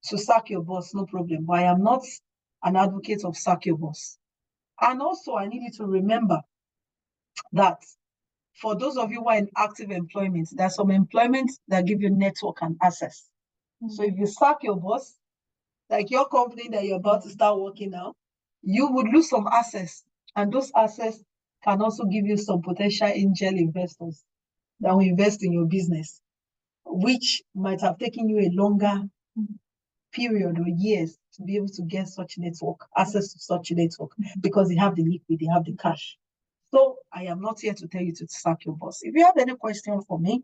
to sack your boss, no problem. But I am not an advocate of sack your boss. And also, I need you to remember that for those of you who are in active employment, there's some employment that give you network and access. So if you sack your boss, like your company that you're about to start working now, you would lose some access. And those assets can also give you some potential angel investors that will invest in your business. which might have taken you a longer period or years to be able to get such network, access to such network, because they have the liquid, they have the cash. So I am not here to tell you to sack your boss. If you have any question for me,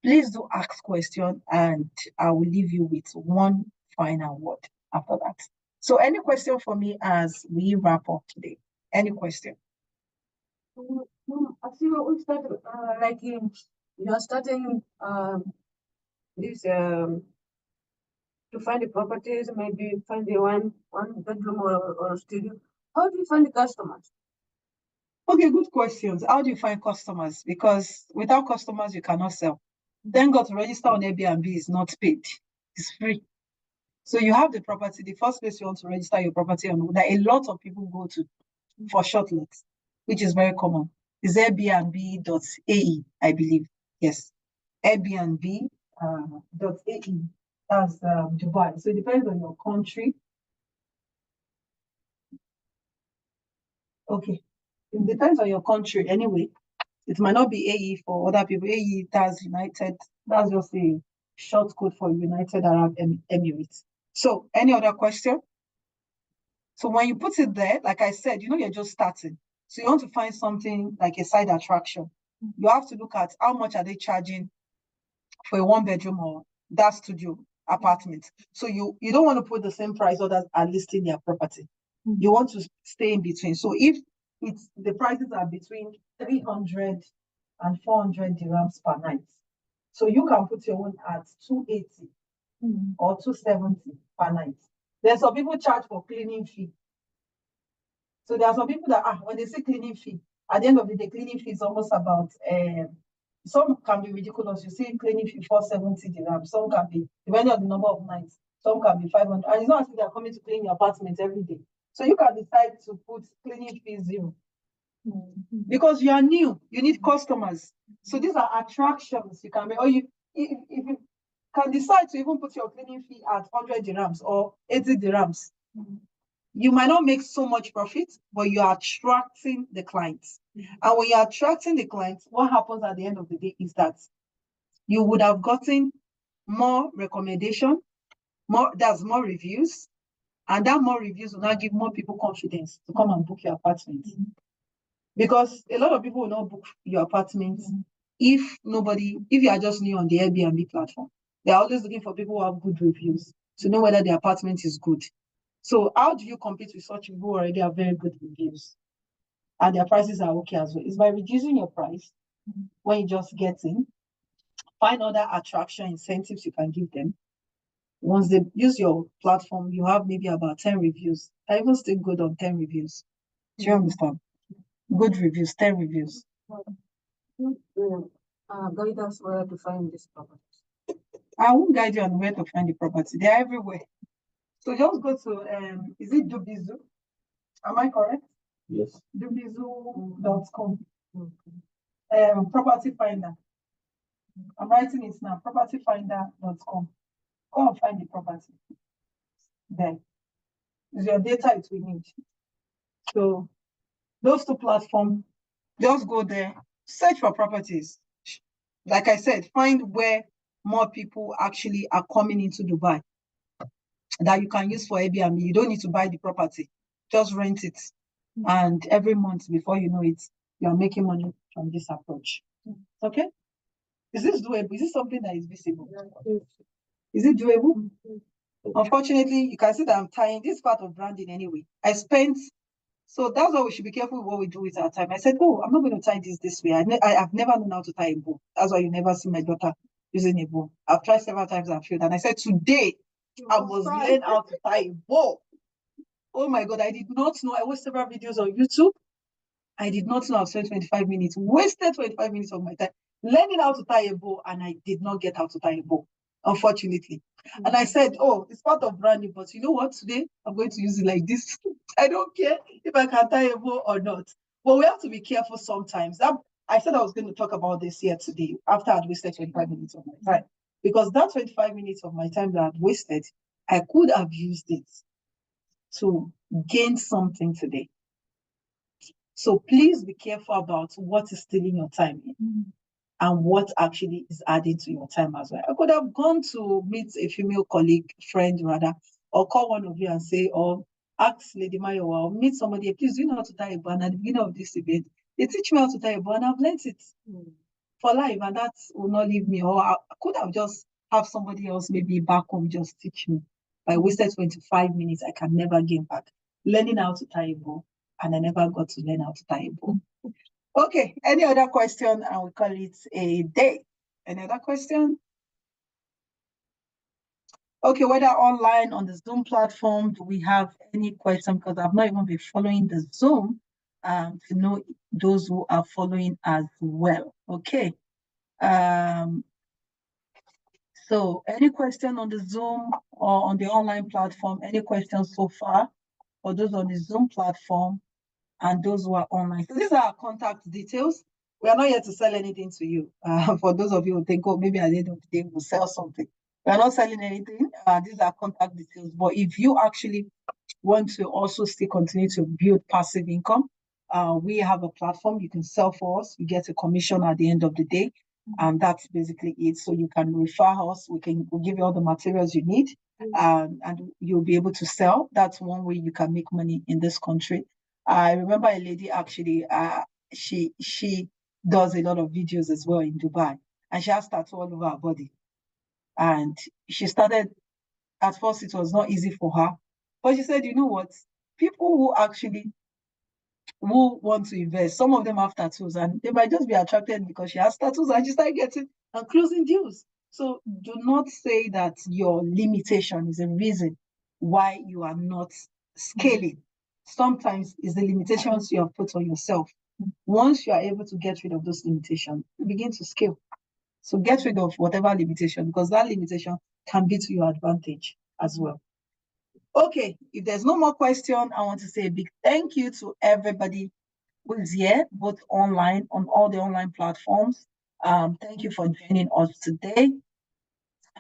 please do ask question, and I will leave you with one final word after that. So any question for me as we wrap up today? Any question? I see what we started, like you are starting this to find the properties, maybe find the one bedroom or studio. How do you find the customers? Okay, good questions. How do you find customers? Because without customers, you cannot sell. Thank God to register on Airbnb is not paid. It's free. So you have the property. The first place you want to register your property on, that a lot of people go to for shortlets, which is very common, is Airbnb.ae, I believe. Yes, Airbnb.ae. That's Dubai. So it depends on your country. Okay, it depends on your country anyway. It might not be AE for other people. AE, that's United. That's just a short code for United Arab Emirates. So any other question? So when you put it there, like I said, you're just starting. So you want to find something like a side attraction. You have to look at how much are they charging for a one bedroom or that studio apartment. So you don't want to put the same price others are listing their property. You want to stay in between. So if the prices are between 300 and 400 dirhams per night, so you can put your own at 280 or 270 per night. There's some people charge for cleaning fee. So there are some people that when they say cleaning fee, at the end of the day, cleaning fee is almost about some can be ridiculous. You see cleaning fee 470 dirhams, some can be, depending on the number of nights, some can be 500. And it's not as if they're coming to clean your apartment every day. So you can decide to put cleaning fee 0. Because you are new, you need customers. So these are attractions you can make. Or if you can decide to even put your cleaning fee at 100 dirhams or 80 dirhams, you might not make so much profit, but you are attracting the clients. And when you're attracting the clients, what happens at the end of the day is that you would have gotten more recommendation, more reviews, and that more reviews will now give more people confidence to come and book your apartment. Because a lot of people will not book your apartment if you are just new on the Airbnb platform. They're always looking for people who have good reviews to know whether the apartment is good. So how do you compete with such people who already have very good reviews and their prices are okay as well? It's by reducing your price when you just get in. Find other attraction incentives you can give them. Once they use your platform, you have maybe about 10 reviews. I even still good on 10 reviews. Do you understand? Good reviews, 10 reviews. Guide us where to find this property. I won't guide you on where to find the property. They're everywhere. So just go to, is it Dubizu? Am I correct? Yes. Dubizu.com. Property finder. I'm writing it now. Propertyfinder.com. Go and find the property. There. It's your data it will need. So those two platforms, just go there, search for properties. Like I said, find where more people actually are coming into Dubai that you can use for Airbnb. You don't need to buy the property, just rent it. And every month, before you know it, you're making money from this approach. Okay? Is this doable? Is this something that is visible? Is it doable? Unfortunately, you can see that I'm tying this part of branding anyway. So that's why we should be careful with what we do with our time. I said, I'm not going to tie this way. I've never known how to tie a bow. That's why you never see my daughter using a bow. I've tried several times and failed. And I said, today, I must learn how to tie a bow. Oh my God, I did not know. I watched several videos on YouTube. I did not know I've spent 25 minutes, wasted 25 minutes of my time learning how to tie a bow, and I did not get how to tie a bow, unfortunately. And I said, it's part of branding, but you know what? Today, I'm going to use it like this. I don't care if I can tie a bow or not. But we have to be careful sometimes. I said I was going to talk about this here today after I'd wasted 25 minutes of my time. Because that 25 minutes of my time that I'd wasted, I could have used it to gain something today. So please be careful about what is stealing your time. and what actually is adding to your time as well. I could have gone to meet a female colleague, friend rather, or call one of you and say, or ask Lady Mayowa, or meet somebody, please, do you know how to tie a bow? And at the beginning of this event, they teach me how to tie a bow, and I've learned it for life, and that will not leave me. Or I could have just have somebody else maybe back home just teach me. I wasted 25 minutes, I can never gain back. Learning how to tie a bow, and I never got to learn how to tie a bow. Okay, any other question? And we call it a day. Any other question? Okay, whether online on the Zoom platform, do we have any question? Because I've not even been following the Zoom to know those who are following as well. Okay. So any question on the Zoom or on the online platform? Any questions so far for those on the Zoom platform and those who are online? So these are our contact details. We are not here to sell anything to you. For those of you who think, oh, maybe at the end of the day we'll sell something. We are not selling anything. These are contact details. But if you actually want to also still continue to build passive income, we have a platform you can sell for us. You get a commission at the end of the day. And that's basically it. So you can refer us. We'll give you all the materials you need, and you'll be able to sell. That's one way you can make money in this country. I remember a lady actually, she does a lot of videos as well in Dubai, and she has tattoo all over her body. And she started, at first it was not easy for her, but she said, you know what, people who want to invest, some of them have tattoos, and they might just be attracted because she has tattoos, and she started getting and closing deals. So do not say that your limitation is a reason why you are not scaling. Sometimes it's the limitations you have put on yourself. Once you are able to get rid of those limitations, you begin to scale. So get rid of whatever limitation, because that limitation can be to your advantage as well. Okay, if there's no more question, I want to say a big thank you to everybody who is here, both online, on all the online platforms. Thank you for joining us today.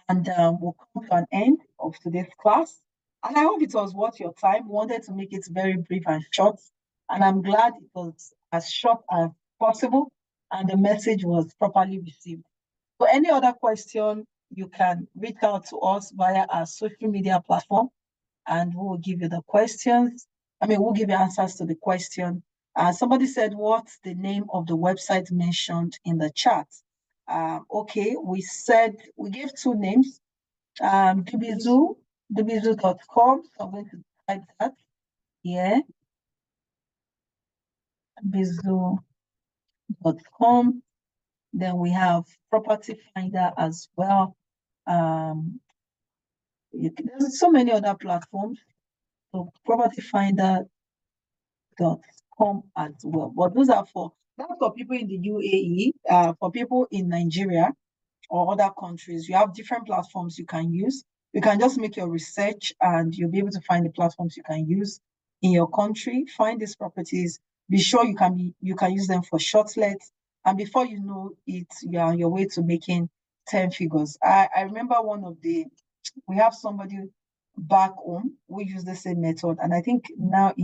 And we'll come to an end of today's class. And I hope it was worth your time. We wanted to make it very brief and short. And I'm glad it was as short as possible and the message was properly received. For any other question, you can reach out to us via our social media platform, and we will give you the questions. We'll give you answers to the question. Somebody said, what's the name of the website mentioned in the chat? Okay, we gave two names, dubizu.com. So I'm going to type that here, dubizu.com. Then we have Property Finder as well. There's so many other platforms. So propertyfinder.com as well. But that's for people in the UAE, for people in Nigeria or other countries. You have different platforms you can use. You can just make your research and you'll be able to find the platforms you can use in your country. Find these properties. Be sure you can use them for shortlets. And before you know it, you're on your way to making 10 figures. I remember we have somebody back home who used the same method. And I think now he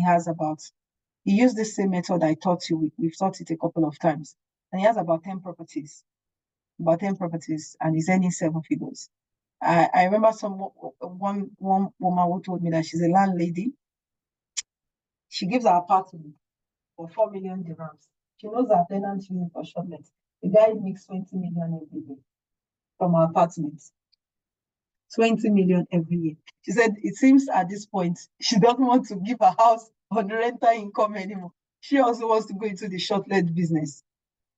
used the same method I taught you. We've taught it a couple of times. And he has about 10 properties, and he's earning 7 figures. I remember one woman who told me that she's a landlady. She gives her apartment for 4 million dirhams. She knows her tenants using for shortlet. The guy makes 20 million every year from her apartment. 20 million every year. She said it seems at this point she doesn't want to give her house on rental income anymore. She also wants to go into the shortlet business.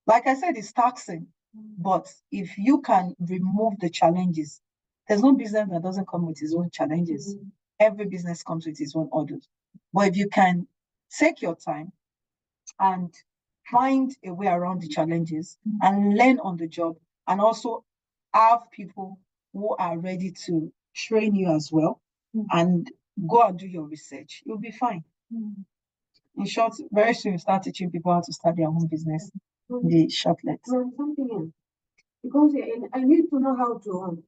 Like I said, it's taxing, but if you can remove the challenges, there's no business that doesn't come with its own challenges. Every business comes with its own orders. But if you can take your time and find a way around the challenges and learn on the job, and also have people who are ready to train you as well, and go and do your research, you'll be fine. In short, very soon you start teaching people how to start their own business, the shortlet. Something else, because I need to know how to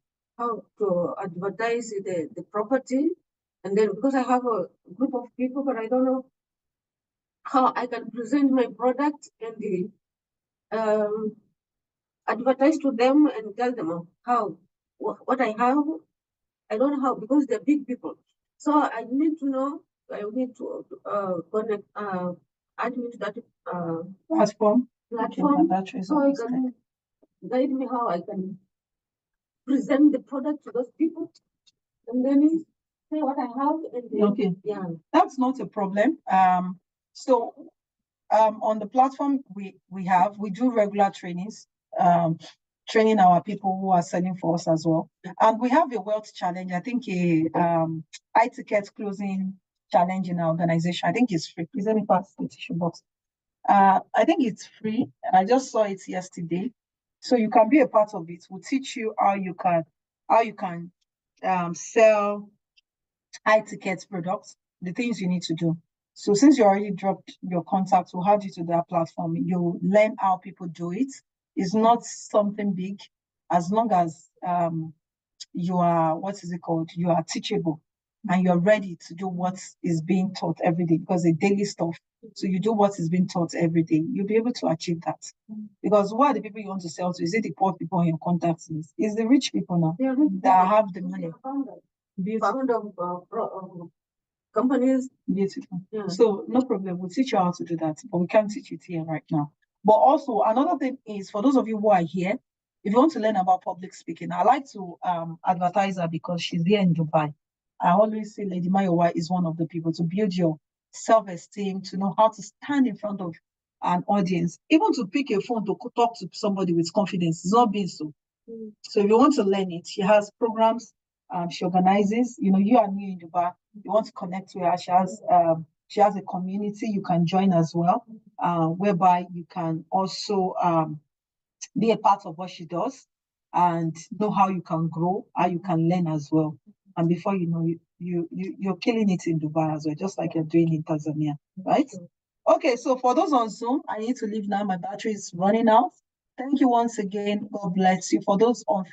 advertise the property, and then because I have a group of people, but I don't know how I can present my product and advertise to them and tell them how what I have. I don't know how because they're big people. So I need to know. I need to connect, add me to that Platform. platform, Batteries so I can guide me how I can present the product to those people, and then say what I have, and then, Okay. yeah, That's not a problem. So on the platform we do regular trainings, training our people who are selling for us as well. And we have a wealth challenge. I think a high ticket closing challenge in our organization. I think it's free. Please let me pass the tissue box. I think it's free. I just saw it yesterday. So you can be a part of it. We'll teach you how you can sell high ticket products, the things you need to do. So since you already dropped your contact, we'll add you to that platform. You learn how people do it. It's not something big, as long as you are, what is it called? You are teachable and you're ready to do what is being taught every day, because it's daily stuff. So you do what is being taught every day, you'll be able to achieve that. Because what are the people you want to sell to? Is it the poor people on your contact list? It's the rich people now they are rich that people. have the money. Beautiful. Founder of companies. Beautiful. Yeah. So no problem. We'll teach you how to do that, but we can't teach it here right now. But also another thing is, for those of you who are here, if you want to learn about public speaking, I like to advertise her because she's here in Dubai. I always say Lady Mayowa is one of the people to build your self-esteem, to know how to stand in front of an audience, even to pick a phone to talk to somebody with confidence. It's not being so. So if you want to learn it, she has programs she organizes. You know, you are new in Dubai, you want to connect with her. She has a community you can join as well, whereby you can also be a part of what she does and know how you can grow, how you can learn as well. And before you know, you're killing it in Dubai as well, just like you're doing in Tanzania, right? Okay, so for those on Zoom, I need to leave now. My battery is running out. Thank you once again. God bless you. For those on